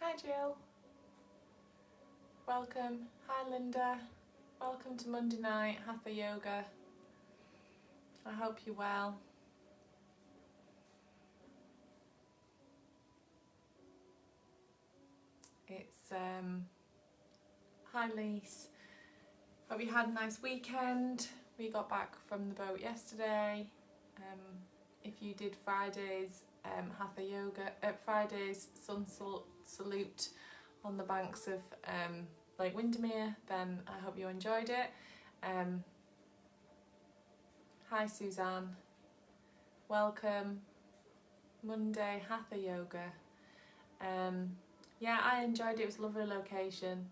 Hi Jill. Welcome. Hi Linda. Welcome to Monday night Hatha Yoga. I hope you're well. It's hi Lise. Hope you had a nice weekend. We got back from the boat yesterday. If you did Friday's Hatha Yoga, Friday's sun salute on the banks of Lake Windermere, then I hope you enjoyed it. Hi Suzanne. Welcome. Monday Hatha Yoga. Yeah, I enjoyed it. It was a lovely location.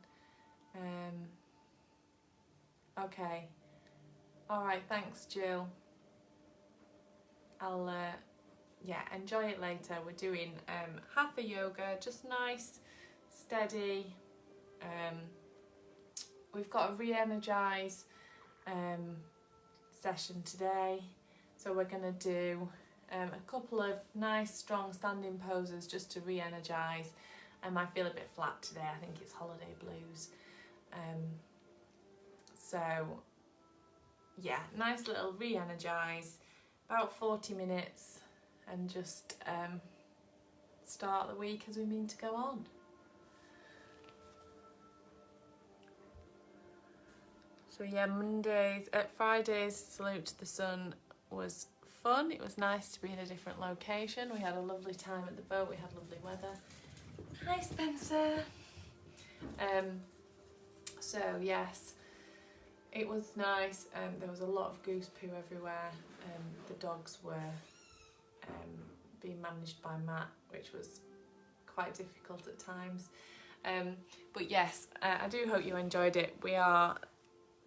Okay. All right. Thanks, Jill. I'll enjoy it later. We're doing Hatha Yoga, just nice, steady. We've got a re-energize session today, so we're going to do a couple of nice, strong standing poses just to re-energize. I feel a bit flat today. I think it's holiday blues. So yeah, nice little re-energize, about 40 minutes, and just start the week as we mean to go on. So yeah, Friday's salute to the sun was fun. It was nice to be in a different location. We had a lovely time at the boat. We had lovely weather. Hi Spencer. So yes, it was nice. There was a lot of goose poo everywhere. The dogs were being managed by Matt, which was quite difficult at times. But yes, I do hope you enjoyed it. We are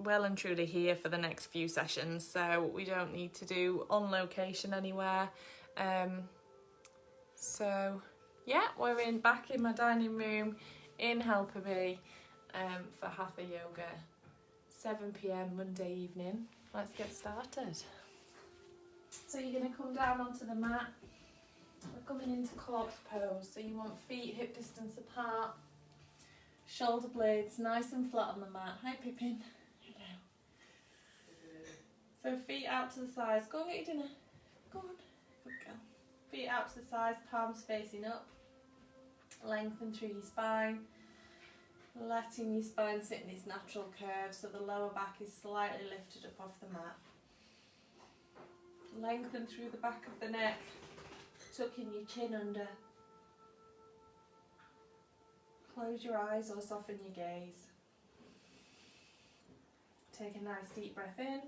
well and truly here for the next few sessions, so we don't need to do on location anywhere. So yeah, we're back in my dining room in Helperby for Hatha Yoga, 7 PM Monday evening. Let's get started. So you're going to come down onto the mat. We're coming into corpse pose, so you want feet hip distance apart, shoulder blades nice and flat on the mat. Hi Pippin. Hello. So feet out to the sides. Go and get your dinner. Go on. Good girl. Feet out to the sides, palms facing up. Lengthen through your spine. Letting your spine sit in its natural curve so the lower back is slightly lifted up off the mat. Lengthen through the back of the neck, tucking your chin under. Close your eyes or soften your gaze. Take a nice deep breath in,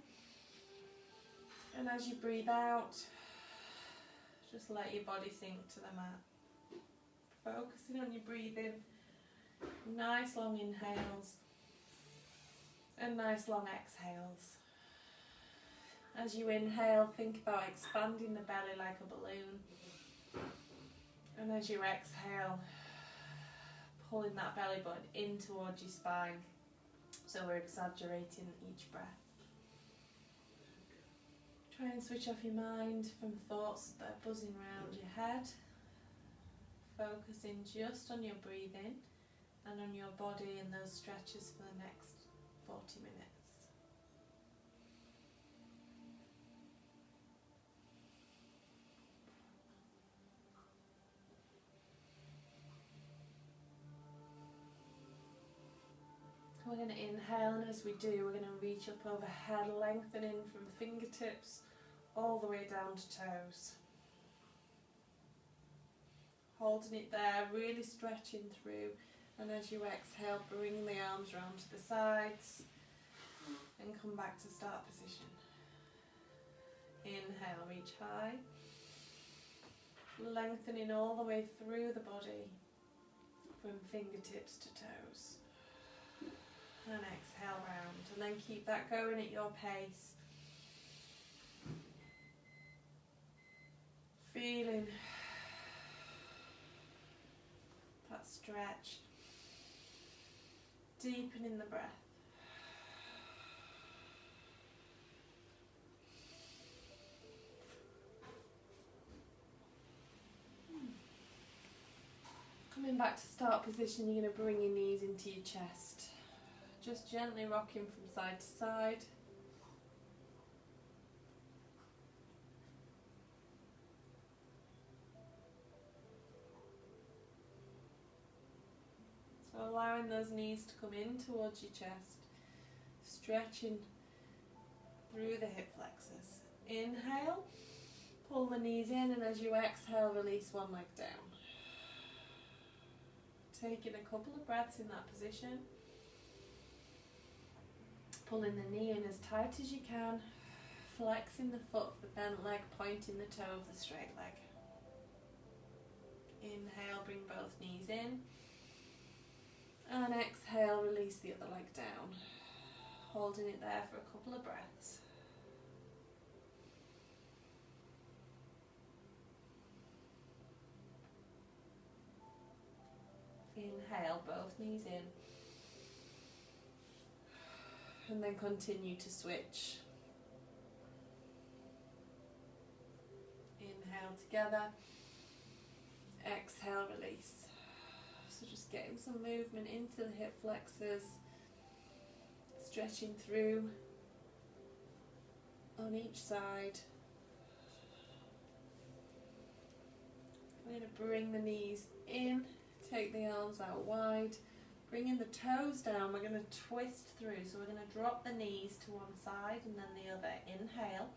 and as you breathe out, just let your body sink to the mat. Focusing on your breathing, nice long inhales and nice long exhales. As you inhale, think about expanding the belly like a balloon. And as you exhale, pulling that belly button in towards your spine. So we're exaggerating each breath. Try and switch off your mind from thoughts that are buzzing around your head. Focusing just on your breathing and on your body and those stretches for the next 40 minutes. We're going to inhale, and as we do, we're going to reach up overhead, lengthening from fingertips all the way down to toes. Holding it there, really stretching through, and as you exhale, bring the arms round to the sides and come back to start position. Inhale, reach high, lengthening all the way through the body from fingertips to toes. And exhale round, and then keep that going at your pace. Feeling that stretch, deepening the breath. Coming Coming back to start position, you're going to bring your knees into your chest. Just gently rocking from side to side. So allowing those knees to come in towards your chest, stretching through the hip flexors. Inhale, pull the knees in, and as you exhale, release one leg down. Taking a couple of breaths in that position. Pulling the knee in as tight as you can, flexing the foot of the bent leg, pointing the toe of the straight leg. Inhale, bring both knees in. And exhale, release the other leg down. Holding it there for a couple of breaths. Inhale, both knees in. And then continue to switch. Inhale together. Exhale, release. So just getting some movement into the hip flexors. Stretching through on each side. I'm going to bring the knees in. Take the arms out wide, bringing the toes down. We're going to twist through, so we're going to drop the knees to one side and then the other. Inhale,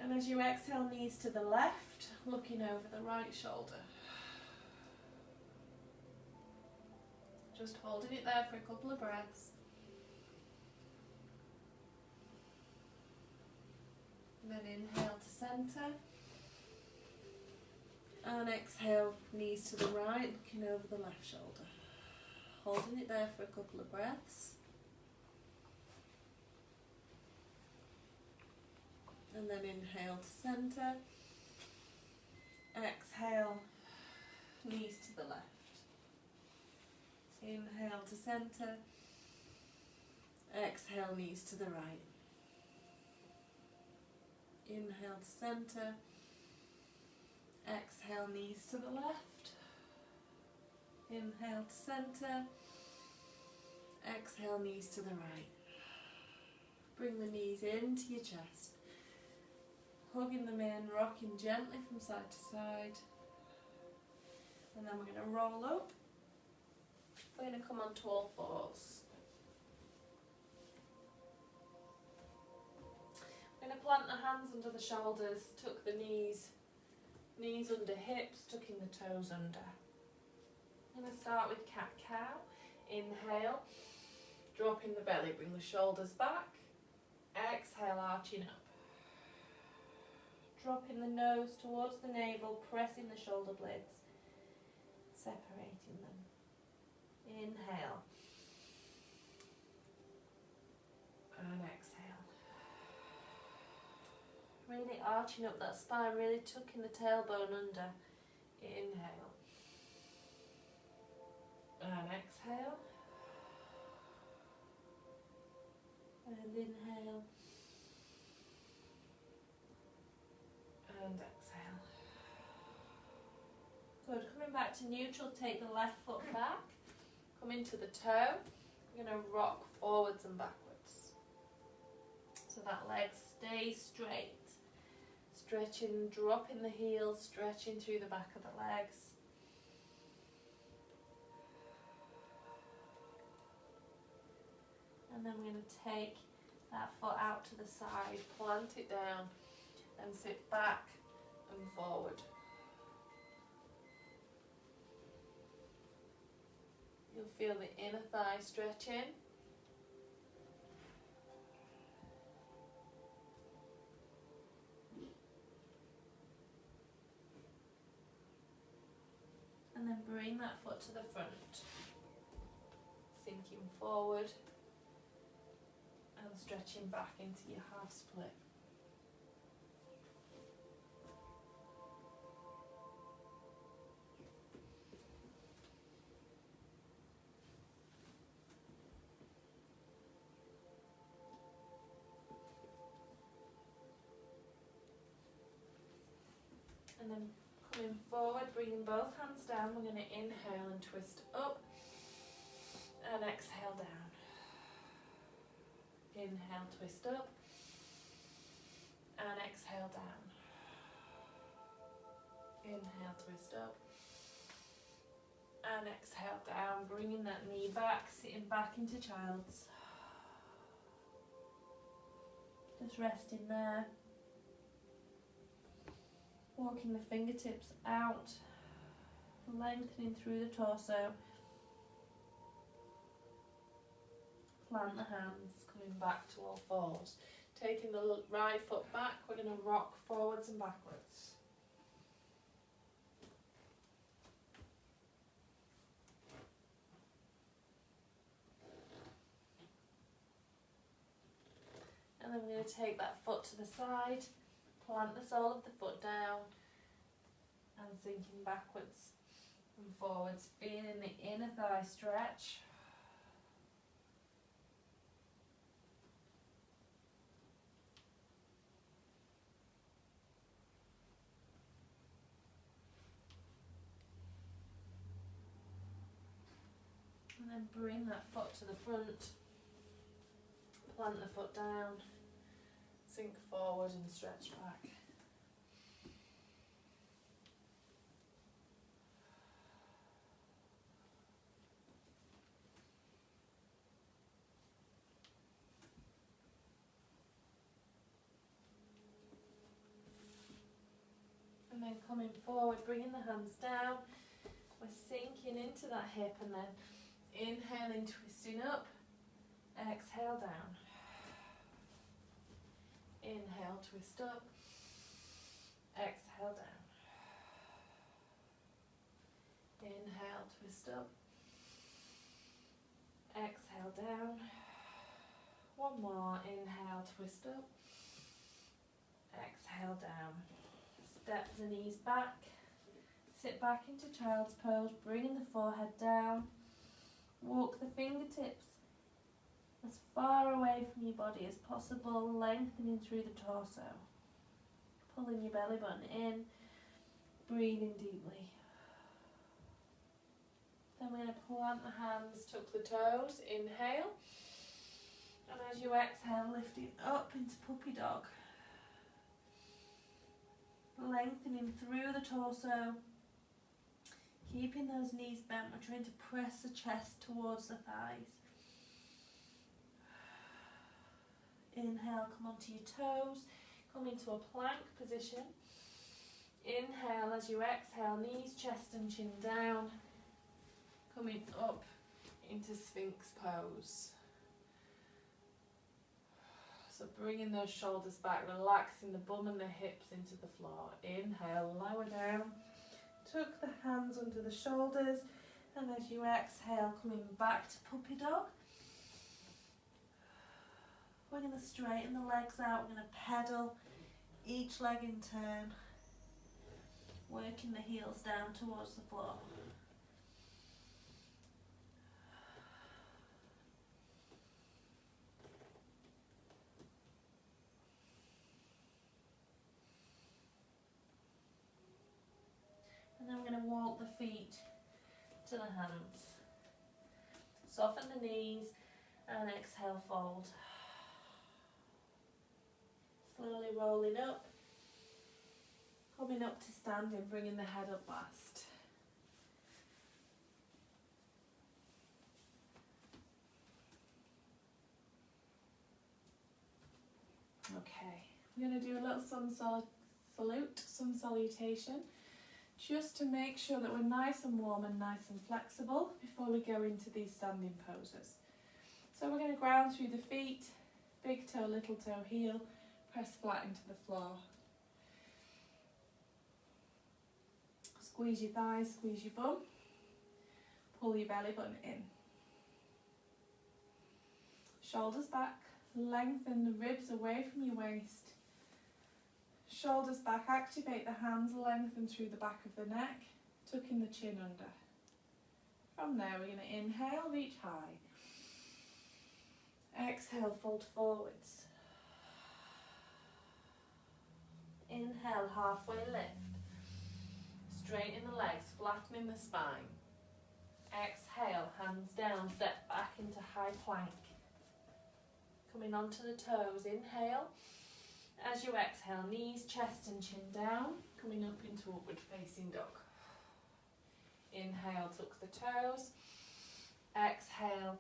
and as you exhale, knees to the left, looking over the right shoulder. Just holding it there for a couple of breaths. And then inhale to centre. And exhale, knees to the right, looking over the left shoulder. Holding it there for a couple of breaths. And then inhale to centre. Exhale, knees to the left. Inhale to centre. Exhale, knees to the right. Inhale to centre. Exhale, knees to the left. Inhale to centre. Exhale, knees to the right. Bring the knees into your chest. Hugging them in, rocking gently from side to side. And then we're going to roll up. We're going to come onto all fours. We're going to plant the hands under the shoulders, tuck the knees under hips, tucking the toes under. I'm going to start with cat-cow. Inhale, dropping the belly, bring the shoulders back. Exhale, arching up. Dropping the nose towards the navel, pressing the shoulder blades, separating them. Inhale. And exhale. Really arching up that spine, really tucking the tailbone under. Inhale. And exhale. And inhale. And exhale. Good. Coming back to neutral, take the left foot back. Come into the toe. You're going to rock forwards and backwards. So that leg stays straight. Stretching, dropping the heels, stretching through the back of the legs. And then we're going to take that foot out to the side, plant it down, and sit back and forward. You'll feel the inner thigh stretching. And then bring that foot to the front, sinking forward and stretching back into your half split. And then Coming forward, bringing both hands down. We're going to inhale and twist up and exhale down. Inhale, twist up and exhale down. Inhale, twist up and exhale down, bringing that knee back, sitting back into child's. Just resting there. Walking the fingertips out, lengthening through the torso. Plant the hands, coming back to all fours. Taking the right foot back, we're going to rock forwards and backwards. And then we're going to take that foot to the side, plant the sole of the foot down, and sinking backwards and forwards, feeling the inner thigh stretch. And then bring that foot to the front, plant the foot down, sink forward and stretch back. And then coming forward, bringing the hands down, we're sinking into that hip and then inhaling, twisting up, exhale down. Inhale, twist up, exhale down. Inhale, twist up, exhale down. One more, inhale, twist up, exhale down. Step the knees back, sit back into child's pose, bringing the forehead down. Walk the fingertips as far away from your body as possible, lengthening through the torso. Pulling your belly button in, breathing deeply. Then we're going to plant the hands, tuck the toes, inhale. And as you exhale, lifting up into puppy dog. Lengthening through the torso. Keeping those knees bent, we're trying to press the chest towards the thighs. Inhale, come onto your toes, come into a plank position. Inhale as you exhale, knees, chest and chin down. Coming up into Sphinx pose. So bringing those shoulders back, relaxing the bum and the hips into the floor. Inhale, lower down. Tuck the hands under the shoulders, and as you exhale, coming back to puppy dog. We're going to straighten the legs out. We're going to pedal each leg in turn, working the heels down towards the floor. And then we're going to walk the feet to the hands. Soften the knees and exhale, fold. Slowly rolling up. Coming up to standing, bringing the head up last. Okay, we're going to do a little sun salute, sun salutation. Just to make sure that we're nice and warm and nice and flexible before we go into these standing poses. So we're going to ground through the feet, big toe, little toe, heel, press flat into the floor. Squeeze your thighs, squeeze your bum, pull your belly button in. Shoulders back, lengthen the ribs away from your waist. Shoulders back, activate the hands, lengthen through the back of the neck, tucking the chin under. From there we're going to inhale, reach high. Exhale, fold forwards. Inhale, halfway lift. Straightening the legs, flattening the spine. Exhale, hands down, step back into high plank. Coming onto the toes, inhale. As you exhale, knees, chest and chin down, coming up into upward facing dog. Inhale, tuck the toes. Exhale,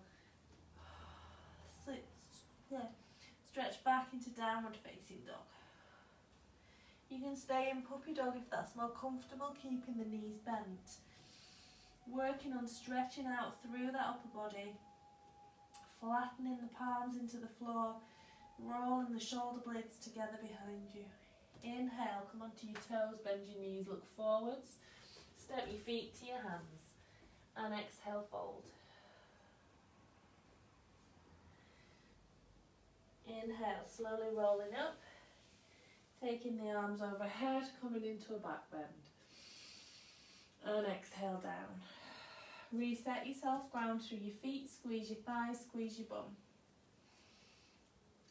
stretch back into downward facing dog. You can stay in puppy dog if that's more comfortable, keeping the knees bent. Working on stretching out through that upper body, flattening the palms into the floor, rolling the shoulder blades together behind you. Inhale, come onto your toes, bend your knees, look forwards, step your feet to your hands, and exhale, fold. Inhale, slowly rolling up, taking the arms overhead, coming into a back bend. And exhale down. Reset yourself, ground through your feet, squeeze your thighs, squeeze your bum.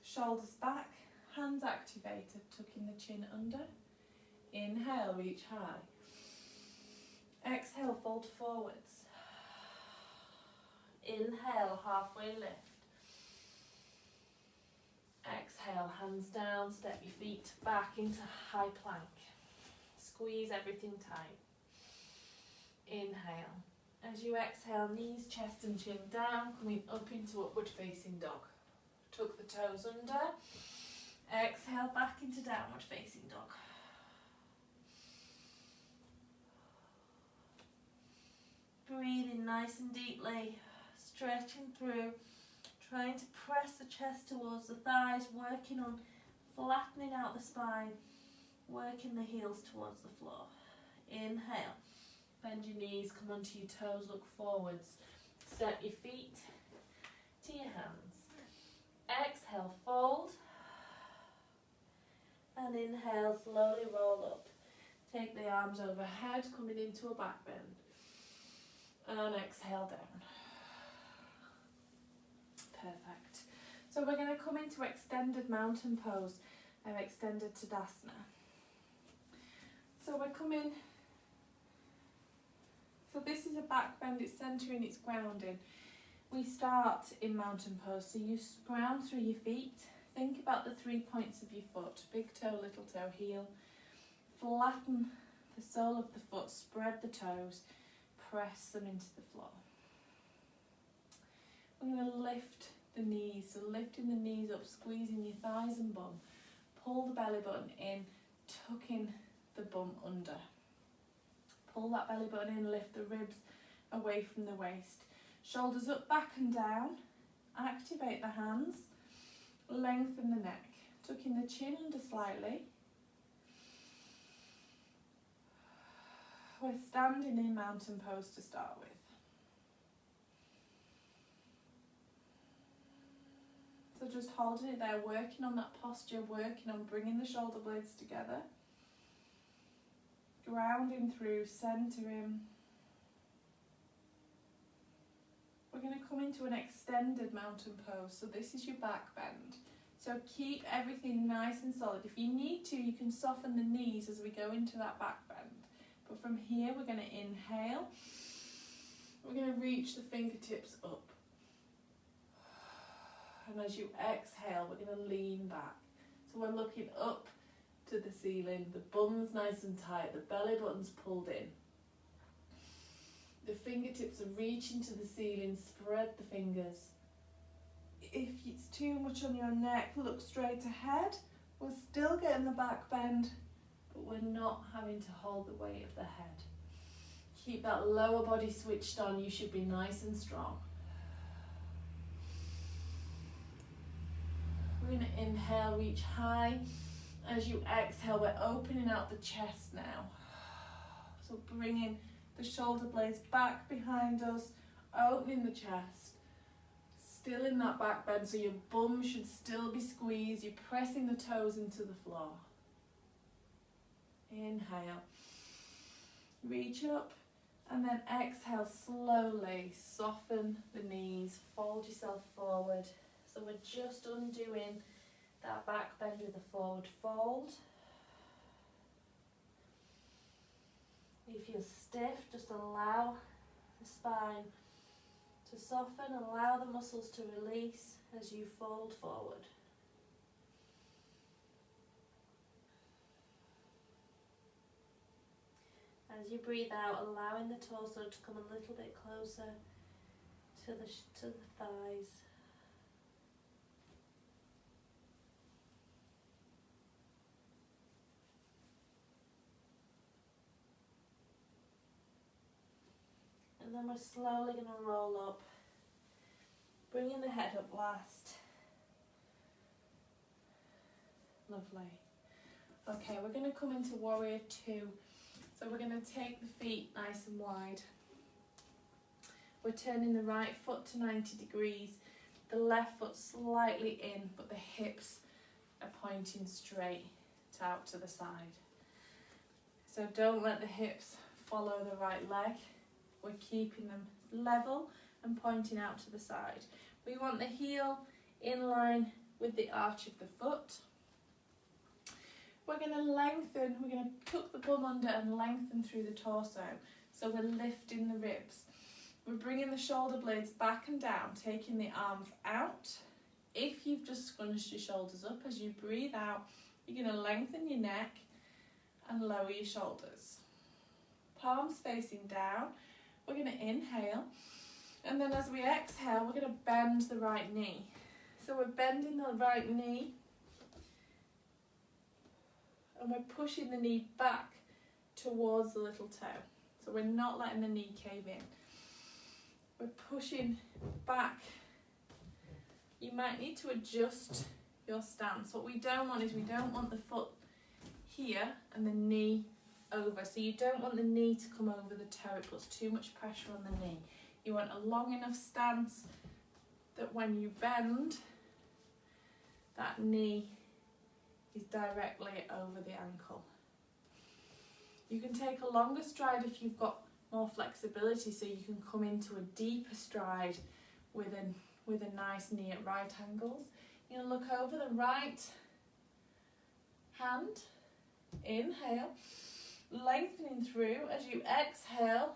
Shoulders back, hands activated, tucking the chin under. Inhale, reach high. Exhale, fold forwards. Inhale, halfway lift. Exhale, hands down, step your feet back into high plank. Squeeze everything tight. Inhale. As you exhale, knees, chest and chin down, coming up into upward facing dog. Tuck the toes under. Exhale, back into downward facing dog. Breathing nice and deeply, stretching through, trying to press the chest towards the thighs, working on flattening out the spine, working the heels towards the floor. Inhale, bend your knees, come onto your toes, look forwards, step your feet to your hands. Exhale, fold, and inhale, slowly roll up. Take the arms overhead, coming into a back bend, and exhale down. Perfect. So we're going to come into extended mountain pose, extended Tadasana. So we're coming, so this is a back bend, it's centering, it's grounding. We start in mountain pose, so you ground through your feet. Think about the 3 points of your foot, big toe, little toe, heel. Flatten the sole of the foot, spread the toes, press them into the floor. We're going to lift the knees, so lifting the knees up, squeezing your thighs and bum. Pull the belly button in, tucking the bum under. Pull that belly button in, lift the ribs away from the waist. Shoulders up, back and down. Activate the hands. Lengthen the neck. Tucking the chin under slightly. We're standing in mountain pose to start with. So just holding it there, working on that posture, working on bringing the shoulder blades together. Grounding through, centering. We're going to come into an extended mountain pose. So this is your back bend. So keep everything nice and solid. If you need to, you can soften the knees as we go into that back bend. But from here, we're going to inhale. We're going to reach the fingertips up. And as you exhale, we're going to lean back. So we're looking up to the ceiling. The bum's nice and tight. The belly button's pulled in. The fingertips are reaching to the ceiling. Spread the fingers. If it's too much on your neck, look straight ahead. We're still getting the back bend, but we're not having to hold the weight of the head. Keep that lower body switched on. You should be nice and strong. We're going to inhale, reach high. As you exhale, we're opening out the chest now. So bringing the shoulder blades back behind us, opening the chest. Still in that back bend, so your bum should still be squeezed. You're pressing the toes into the floor. Inhale. Reach up, and then exhale slowly. Soften the knees, fold yourself forward. So we're just undoing that back bend with a forward fold. If you're stiff, just allow the spine to soften, allow the muscles to release as you fold forward. As you breathe out, allowing the torso to come a little bit closer to the thighs. And then we're slowly going to roll up, bringing the head up last. Lovely. Okay, we're going to come into Warrior Two. So we're going to take the feet nice and wide. We're turning the right foot to 90 degrees, the left foot slightly in, but the hips are pointing straight out to the side. So don't let the hips follow the right leg. We're keeping them level and pointing out to the side. We want the heel in line with the arch of the foot. We're going to lengthen, we're going to tuck the bum under and lengthen through the torso. So we're lifting the ribs. We're bringing the shoulder blades back and down, taking the arms out. If you've just scrunched your shoulders up, as you breathe out, you're going to lengthen your neck and lower your shoulders. Palms facing down. We're going to inhale. And then as we exhale, we're going to bend the right knee. So we're bending the right knee. And we're pushing the knee back towards the little toe. So we're not letting the knee cave in. We're pushing back. You might need to adjust your stance. What we don't want is we don't want the foot here and the knee over. So you don't want the knee to come over the toe. It puts too much pressure on the knee. You want a long enough stance that when you bend, that knee is directly over the ankle. You can take a longer stride if you've got more flexibility, so you can come into a deeper stride with a nice knee at right angles. You're going to look over the right hand, inhale, lengthening through. As you exhale,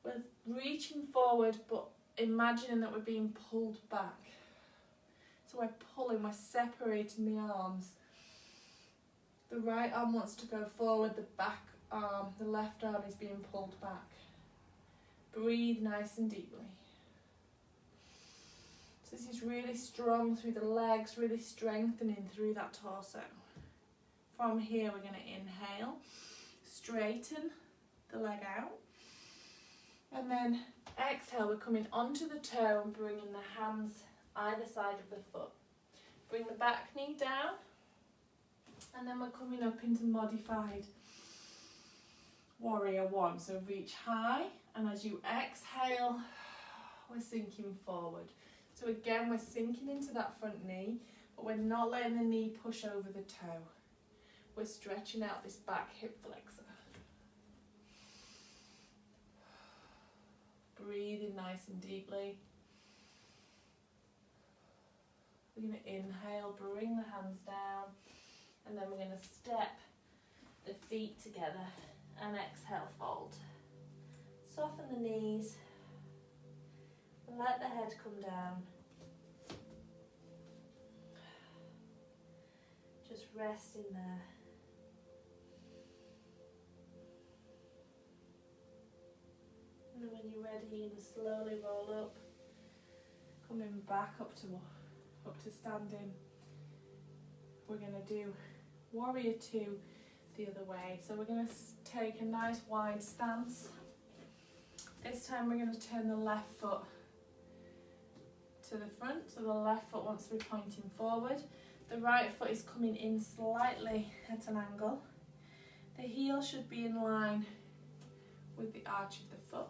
we're reaching forward but imagining that we're being pulled back. So we're pulling, we're separating the arms. The right arm wants to go forward, the back arm, the left arm is being pulled back. Breathe nice and deeply. So this is really strong through the legs, really strengthening through that torso. From here we're going to inhale, straighten the leg out. And then exhale, we're coming onto the toe and bringing the hands either side of the foot. Bring the back knee down. And then we're coming up into modified Warrior One. So reach high, and as you exhale, we're sinking forward. So again, we're sinking into that front knee, but we're not letting the knee push over the toe. We're stretching out this back hip flexor. Breathing nice and deeply. We're going to inhale, bring the hands down. And then we're going to step the feet together and exhale, fold. Soften the knees. Let the head come down. Just rest in there. And then when you're ready, you're going to slowly roll up, coming back up to standing. We're going to do Warrior Two the other way. So we're going to take a nice wide stance. This time we're going to turn the left foot to the front. So the left foot wants to be pointing forward. The right foot is coming in slightly at an angle. The heel should be in line with the arch of the foot.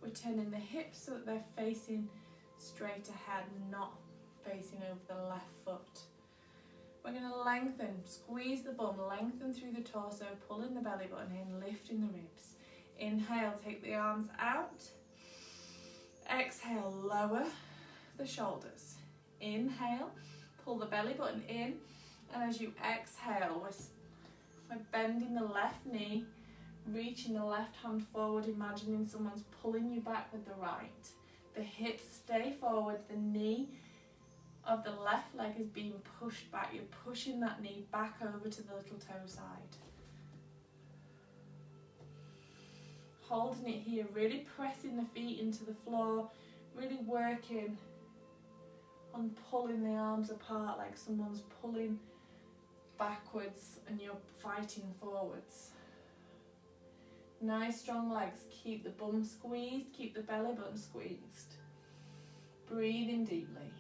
We're turning the hips so that they're facing straight ahead, not facing over the left foot. We're going to lengthen, squeeze the bum, lengthen through the torso, pulling the belly button in, lifting the ribs. Inhale, take the arms out. Exhale, lower the shoulders. Inhale, pull the belly button in. And as you exhale, we're bending the left knee, reaching the left hand forward, imagining someone's pulling you back with the right. The hips stay forward, the knee of the left leg is being pushed back. You're pushing that knee back over to the little toe side. Holding it here, really pressing the feet into the floor, really working on pulling the arms apart like someone's pulling backwards and you're fighting forwards. Nice strong legs, keep the bum squeezed, keep the belly button squeezed. Breathing deeply.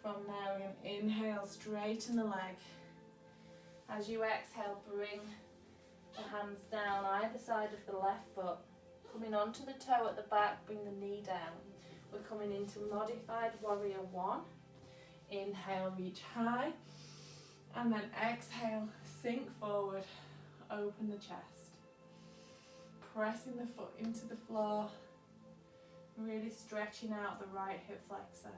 From there we're going to inhale, straighten the leg. As you exhale, bring the hands down either side of the left foot. Coming onto the toe at the back, bring the knee down. We're coming into modified warrior one. Inhale, reach high. And then exhale, sink forward, open the chest. Pressing the foot into the floor. Really stretching out the right hip flexor.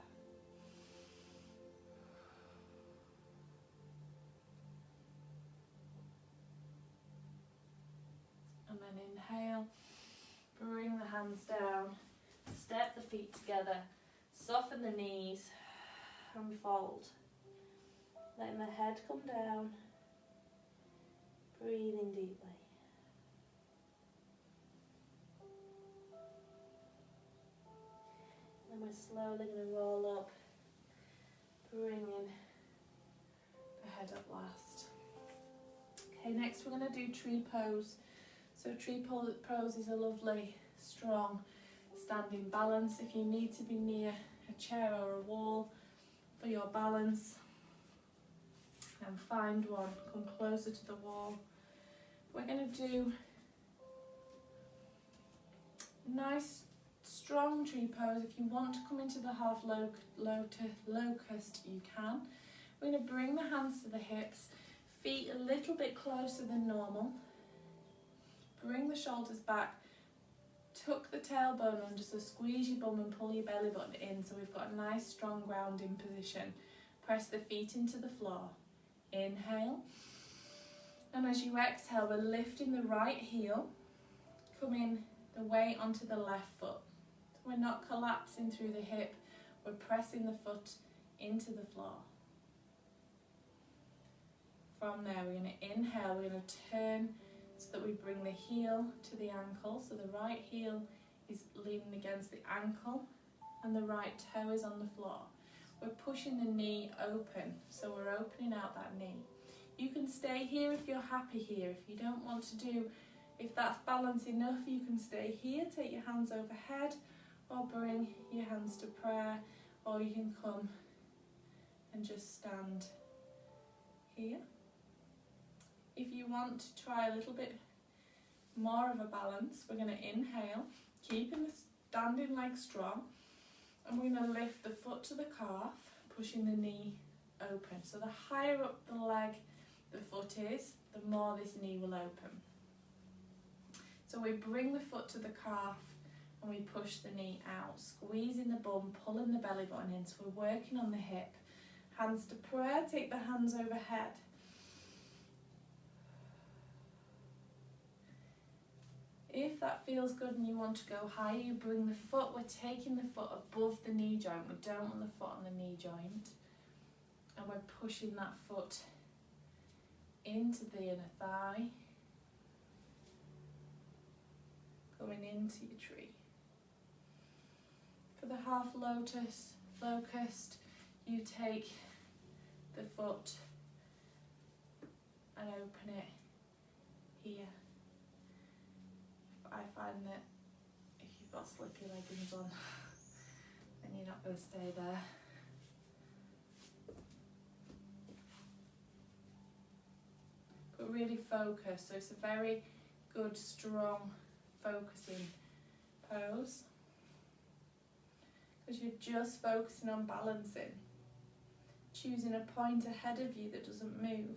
And then inhale, bring the hands down, step the feet together, soften the knees and fold. Letting the head come down, breathing deeply. And we're slowly going to roll up, bringing the head up last. Okay, next we're going to do tree pose. So tree pose is a lovely, strong, standing balance. If you need to be near a chair or a wall for your balance, then find one, come closer to the wall. We're going to do nice, strong tree pose. If you want to come into the half locust, you can. We're going to bring the hands to the hips, feet a little bit closer than normal. Bring the shoulders back, tuck the tailbone under, so squeeze your bum and pull your belly button in, so we've got a nice strong grounding position. Press the feet into the floor. Inhale, and as you exhale, we're lifting the right heel, coming the weight onto the left foot. So we're not collapsing through the hip, we're pressing the foot into the floor. From there, we're going to inhale, we're going to turn so that we bring the heel to the ankle. So the right heel is leaning against the ankle and the right toe is on the floor. We're pushing the knee open, so we're opening out that knee. You can stay here if you're happy here. If you don't want to do, if that's balance enough, you can stay here, take your hands overhead, or bring your hands to prayer, or you can come and just stand here. If you want to try a little bit more of a balance, we're going to inhale, keeping the standing leg strong, and we're going to lift the foot to the calf, pushing the knee open. So the higher up the leg the foot is, the more this knee will open. So we bring the foot to the calf and we push the knee out, squeezing the bum, pulling the belly button in. So we're working on the hip. Hands to prayer, take the hands overhead. If that feels good and you want to go higher, you bring the foot, we're taking the foot above the knee joint. We don't want the foot on the knee joint. And we're pushing that foot into the inner thigh. Going into your tree. For the half locust, you take the foot and open it here. I find that if you've got slippy leggings on, then you're not going to stay there. But really focus, so it's a very good, strong, focusing pose. Because you're just focusing on balancing. Choosing a point ahead of you that doesn't move.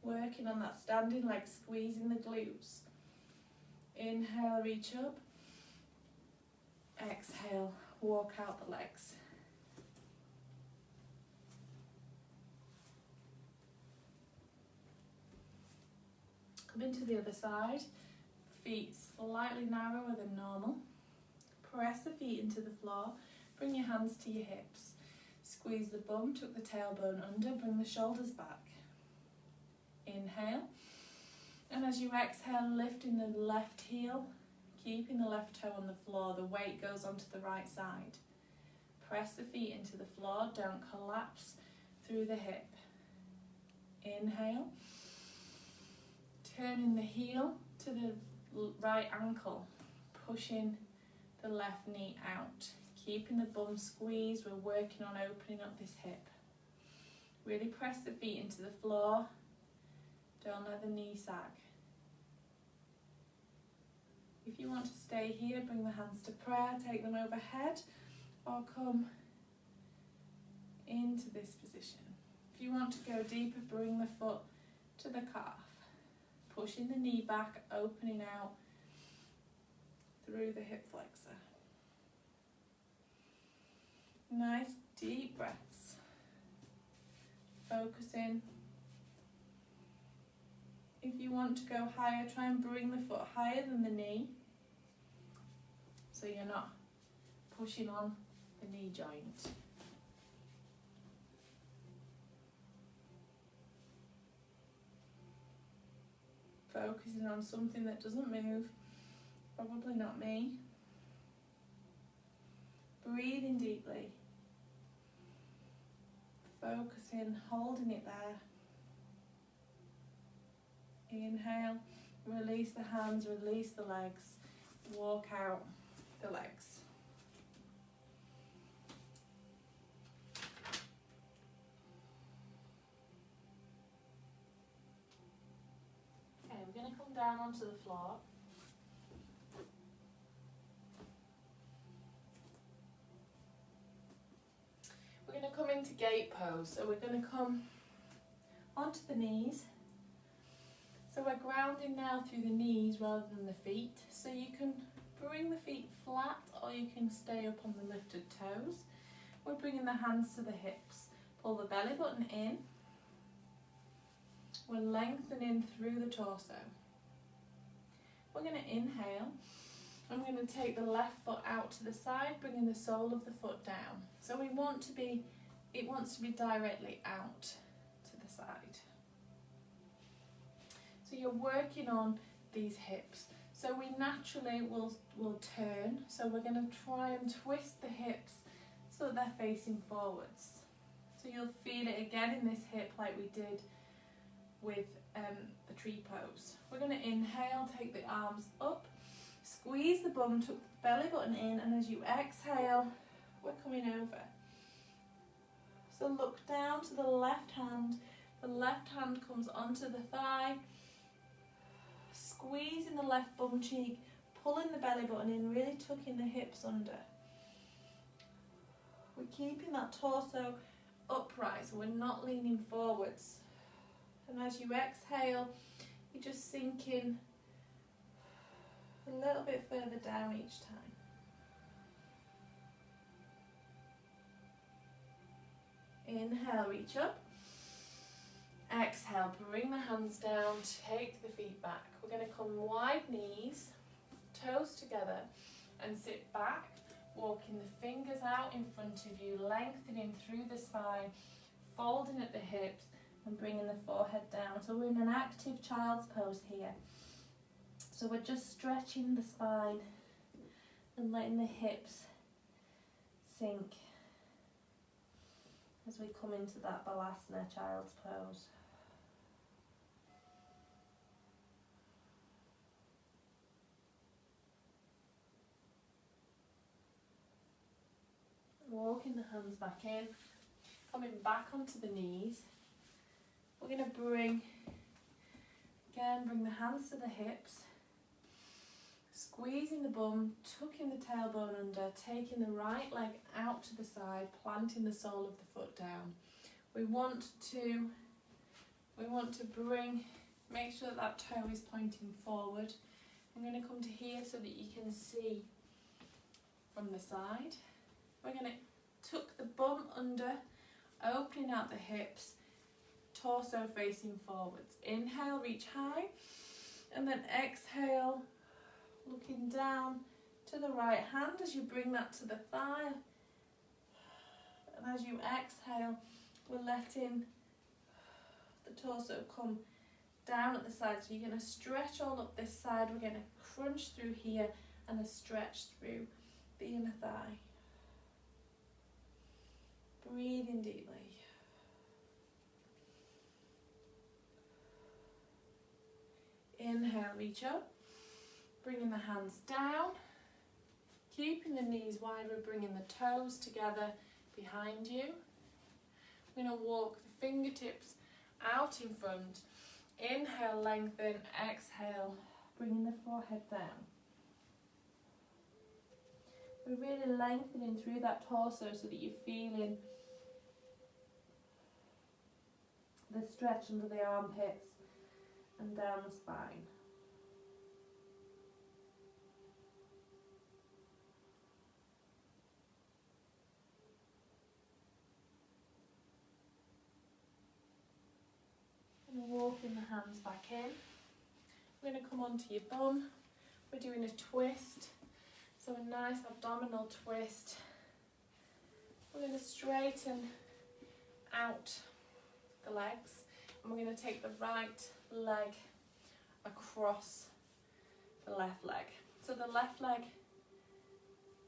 Working on that standing leg, squeezing the glutes. Inhale, reach up. Exhale, walk out the legs. Come into the other side, feet slightly narrower than normal. Press the feet into the floor, bring your hands to your hips. Squeeze the bum, tuck the tailbone under, bring the shoulders back. Inhale, and as you exhale, lifting the left heel, keeping the left toe on the floor, the weight goes onto the right side. Press the feet into the floor, don't collapse through the hip. Inhale, turning the heel to the right ankle, pushing the left knee out. Keeping the bum squeezed, we're working on opening up this hip. Really press the feet into the floor, don't let the knee sag. If you want to stay here, bring the hands to prayer, take them overhead, or come into this position. If you want to go deeper, bring the foot to the calf, pushing the knee back, opening out through the hip flexor. Nice deep breaths. Focusing. If you want to go higher, try and bring the foot higher than the knee, so you're not pushing on the knee joint. Focusing on something that doesn't move, probably not me. Breathing deeply. Focusing, holding it there. Inhale, release the hands, release the legs, walk out the legs. Okay, we're going to come down onto the floor. We're going to come into gate pose, so we're going to come onto the knees. So we're grounding now through the knees rather than the feet. So you can bring the feet flat or you can stay up on the lifted toes. We're bringing the hands to the hips. Pull the belly button in. We're lengthening through the torso. We're going to inhale. I'm going to take the left foot out to the side, bringing the sole of the foot down. So it wants to be directly out to the side. So you're working on these hips. So we naturally will turn. So we're going to try and twist the hips so that they're facing forwards. So you'll feel it again in this hip like we did with the tree pose. We're going to inhale, take the arms up, squeeze the bum, tuck the belly button in, and as you exhale, we're coming over. So look down to the left hand comes onto the thigh, squeezing the left bum cheek, pulling the belly button in, really tucking the hips under. We're keeping that torso upright, so we're not leaning forwards. And as you exhale, you're just sinking a little bit further down each time. Inhale, reach up. Exhale, bring the hands down, take the feet back. We're going to come wide knees, toes together, and sit back, walking the fingers out in front of you, lengthening through the spine, folding at the hips, and bringing the forehead down. So we're in an active child's pose here. So we're just stretching the spine and letting the hips sink as we come into that Balasana child's pose. Walking the hands back in, coming back onto the knees. We're going to bring the hands to the hips, squeezing the bum, tucking the tailbone under, taking the right leg out to the side, planting the sole of the foot down. We want to make sure that toe is pointing forward. I'm going to come to here so that you can see from the side. We're going to tuck the bum under, opening out the hips, torso facing forwards. Inhale, reach high. And then exhale, looking down to the right hand as you bring that to the thigh. And as you exhale, we're letting the torso come down at the side. So you're going to stretch all up this side. We're going to crunch through here and a stretch through the inner thigh. Breathing deeply. Inhale, reach up, bringing the hands down, keeping the knees wide. We're bringing the toes together behind you. We're going to walk the fingertips out in front. Inhale, lengthen, exhale, bringing the forehead down. We're really lengthening through that torso so that you're feeling the stretch under the armpits and down the spine. And walking the hands back in. We're going to come onto your bum. We're doing a twist. So a nice abdominal twist. We're going to straighten out the legs. And we're going to take the right leg across the left leg. So the left leg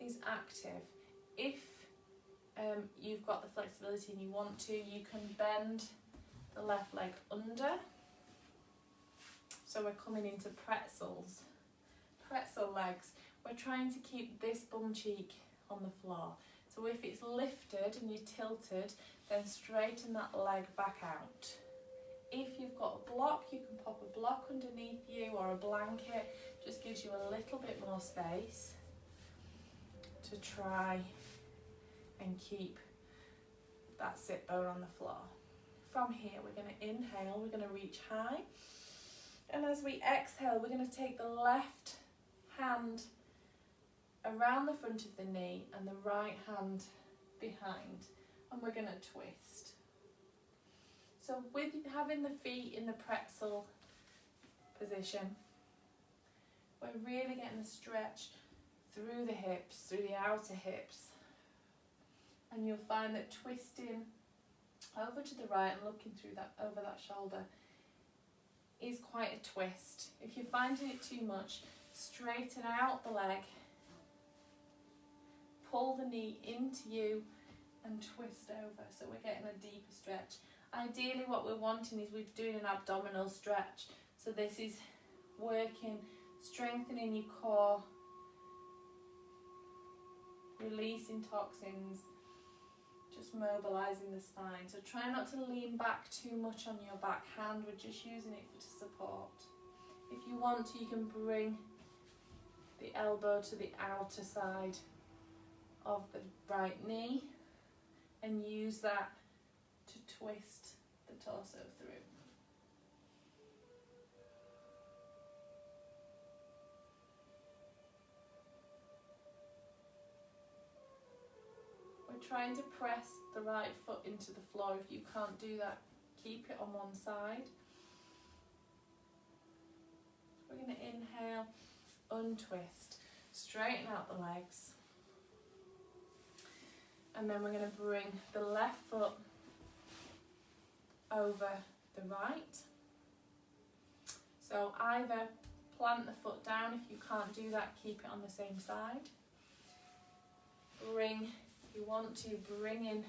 is active. If you've got the flexibility and you want to, you can bend the left leg under. So we're coming into pretzel legs. We're trying to keep this bum cheek on the floor. So if it's lifted and you're tilted, then straighten that leg back out. If you've got a block, you can pop a block underneath you or a blanket. Just gives you a little bit more space to try and keep that sit bone on the floor. From here, we're going to inhale, we're going to reach high. And as we exhale, we're going to take the left hand around the front of the knee and the right hand behind. And we're going to twist. So with having the feet in the pretzel position, we're really getting a stretch through the hips, through the outer hips. And you'll find that twisting over to the right and looking through that over that shoulder is quite a twist. If you're finding it too much, straighten out the leg, pull the knee into you and twist over. So we're getting a deeper stretch. Ideally what we're wanting is we're doing an abdominal stretch. So this is working, strengthening your core, releasing toxins, just mobilising the spine. So try not to lean back too much on your back hand. We're just using it to support. If you want to, you can bring the elbow to the outer side of the right knee and use that to twist the torso through. We're trying to press the right foot into the floor. If you can't do that, keep it on one side. We're going to inhale, untwist, straighten out the legs. And then we're going to bring the left foot over the right. So either plant the foot down. If you can't do that, keep it on the same side. Bring, if you want to, bring in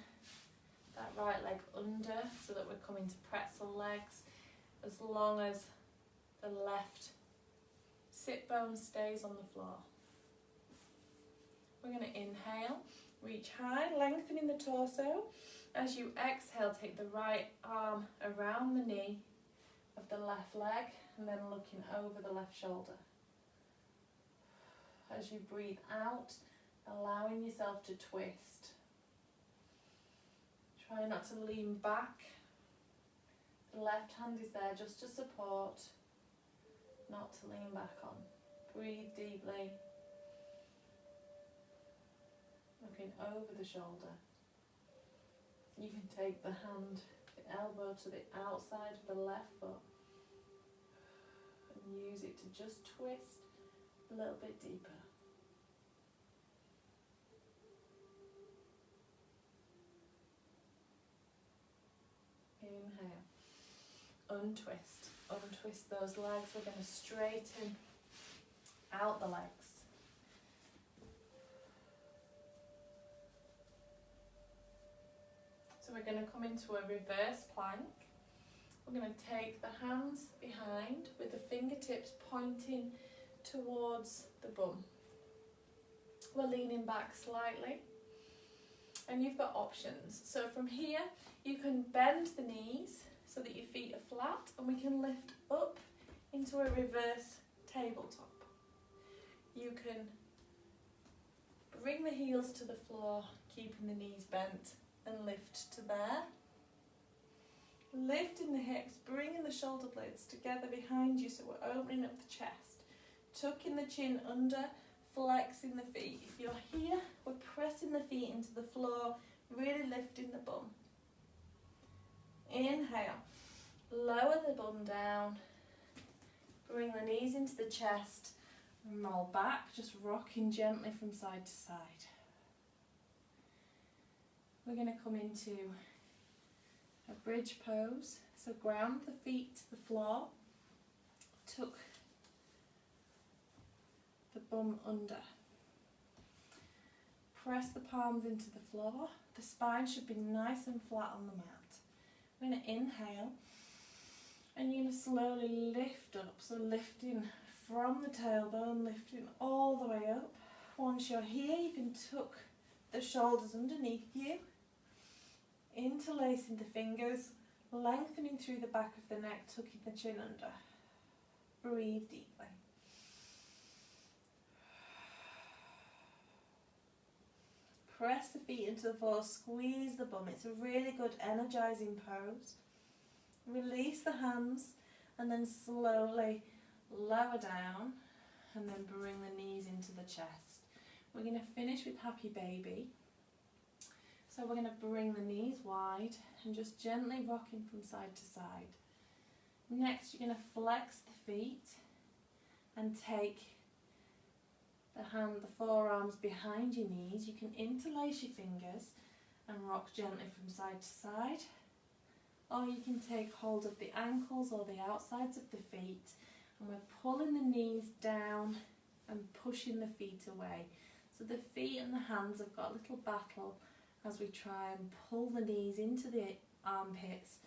that right leg under so that we're coming to pretzel legs, as long as the left sit bone stays on the floor. We're going to inhale, reach high, lengthening the torso. As you exhale, take the right arm around the knee of the left leg and then looking over the left shoulder. As you breathe out, allowing yourself to twist. Try not to lean back. The left hand is there just to support, not to lean back on. Breathe deeply. Looking over the shoulder. You can take the hand, the elbow to the outside of the left foot and and use it to just twist a little bit deeper. Inhale, untwist, untwist those legs. We're going to straighten out the legs. So we're going to come into a reverse plank. We're going to take the hands behind with the fingertips pointing towards the bum. We're leaning back slightly, and you've got options. So from here you can bend the knees so that your feet are flat, and we can lift up into a reverse tabletop. You can bring the heels to the floor, keeping the knees bent, and lift to there. Lifting the hips, bringing the shoulder blades together behind you so we're opening up the chest. Tucking the chin under, flexing the feet. If you're here, we're pressing the feet into the floor, really lifting the bum. Inhale, lower the bum down, bring the knees into the chest, and roll back, just rocking gently from side to side. We're going to come into a bridge pose, so ground the feet to the floor, tuck the bum under. Press the palms into the floor, the spine should be nice and flat on the mat. We're going to inhale, and you're going to slowly lift up, so lifting from the tailbone, lifting all the way up. Once you're here, you can tuck the shoulders underneath you, interlacing the fingers, lengthening through the back of the neck, tucking the chin under. Breathe deeply. Press the feet into the floor, squeeze the bum. It's a really good energizing pose. Release the hands and then slowly lower down and then bring the knees into the chest. We're going to finish with happy baby. So we're going to bring the knees wide and just gently rocking from side to side. Next, you're going to flex the feet and take the forearms behind your knees. You can interlace your fingers and rock gently from side to side. Or you can take hold of the ankles or the outsides of the feet, and we're pulling the knees down and pushing the feet away. So the feet and the hands have got a little battle as we try and pull the knees into the armpits,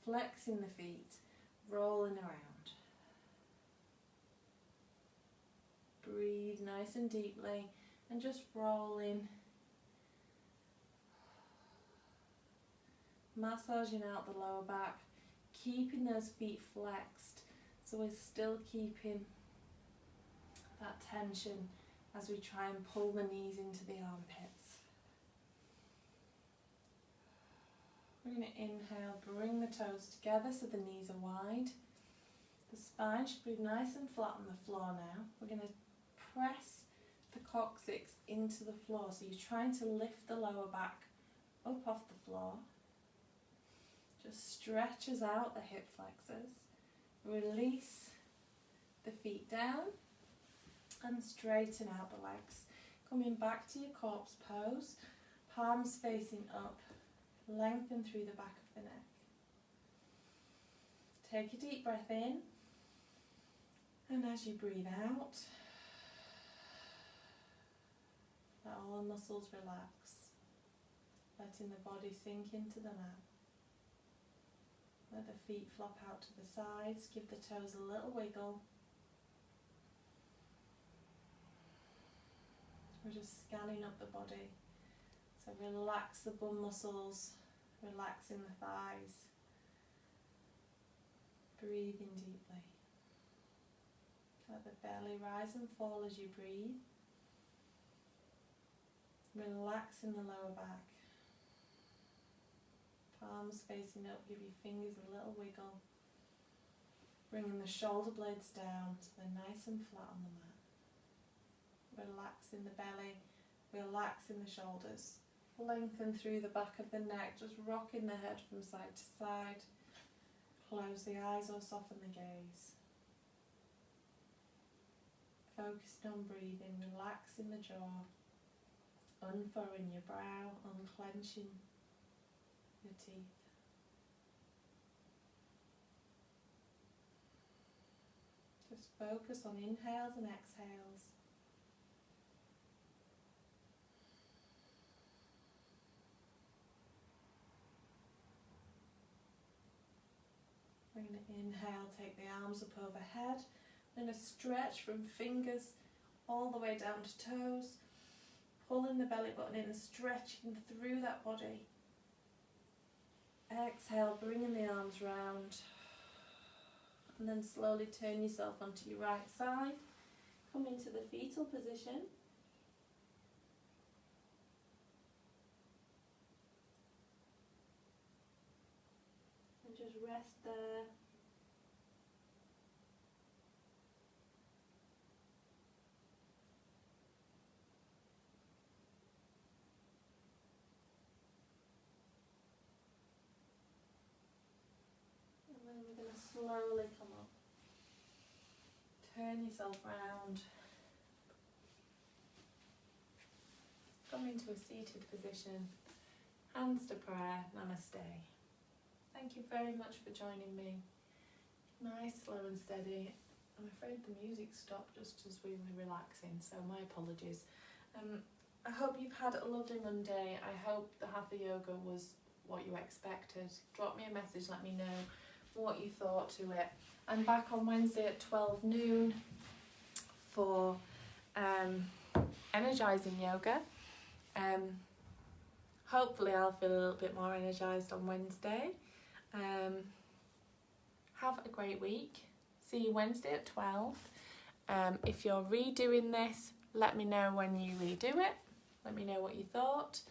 flexing the feet, rolling around. Breathe nice and deeply and just rolling. Massaging out the lower back, keeping those feet flexed so we're still keeping that tension as we try and pull the knees into the armpits. We're going to inhale, bring the toes together so the knees are wide. The spine should be nice and flat on the floor now. We're going to press the coccyx into the floor, so you're trying to lift the lower back up off the floor. Just stretches out the hip flexors. Release the feet down and straighten out the legs. Coming back to your corpse pose, palms facing up, lengthen through the back of the neck. Take a deep breath in, and as you breathe out, let all the muscles relax, letting the body sink into the mat. Let the feet flop out to the sides, give the toes a little wiggle. We're just scanning up the body. So relax the bum muscles, relaxing the thighs. Breathing deeply. Let the belly rise and fall as you breathe. Relaxing the lower back. Palms facing up, give your fingers a little wiggle. Bringing the shoulder blades down so they're nice and flat on the mat. Relaxing the belly, relaxing the shoulders. Lengthen through the back of the neck, just rocking the head from side to side. Close the eyes or soften the gaze. focusing on breathing, relaxing the jaw, unfurrowing your brow, unclenching your teeth. Just focus on inhales and exhales. We're going to inhale, take the arms up overhead. We're going to stretch from fingers all the way down to toes, pulling the belly button in and stretching through that body. Exhale, bringing the arms round, and then slowly turn yourself onto your right side. Come into the fetal position. And just rest there. And then we're going to slowly come up. Turn yourself round. Come into a seated position. Hands to prayer. Namaste. Thank you very much for joining me. Nice, slow and steady. I'm afraid the music stopped just as we were relaxing, so my apologies. I hope you've had a lovely Monday. I hope the Hatha Yoga was what you expected. Drop me a message, let me know what you thought to it. I'm back on Wednesday at 12 noon for energising yoga. Hopefully I'll feel a little bit more energised on Wednesday. Have a great week. See you Wednesday at 12. If you're redoing this, let me know when you redo it. Let me know what you thought.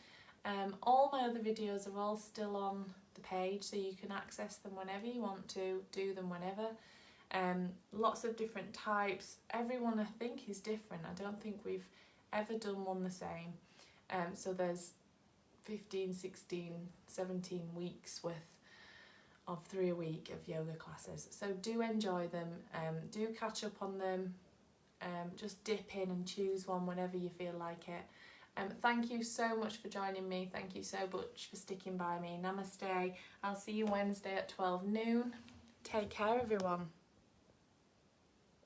All my other videos are all still on the page, so you can access them whenever you want to, do them whenever. Lots of different types. Everyone I think is different. I don't think we've ever done one the same. So there's 15, 16, 17 weeks worth of 3 a week of yoga classes. So do enjoy them. Do catch up on them. Just dip in and choose one whenever you feel like it. Thank you so much for joining me. Thank you so much for sticking by me. Namaste. I'll see you Wednesday at 12 noon. Take care, everyone.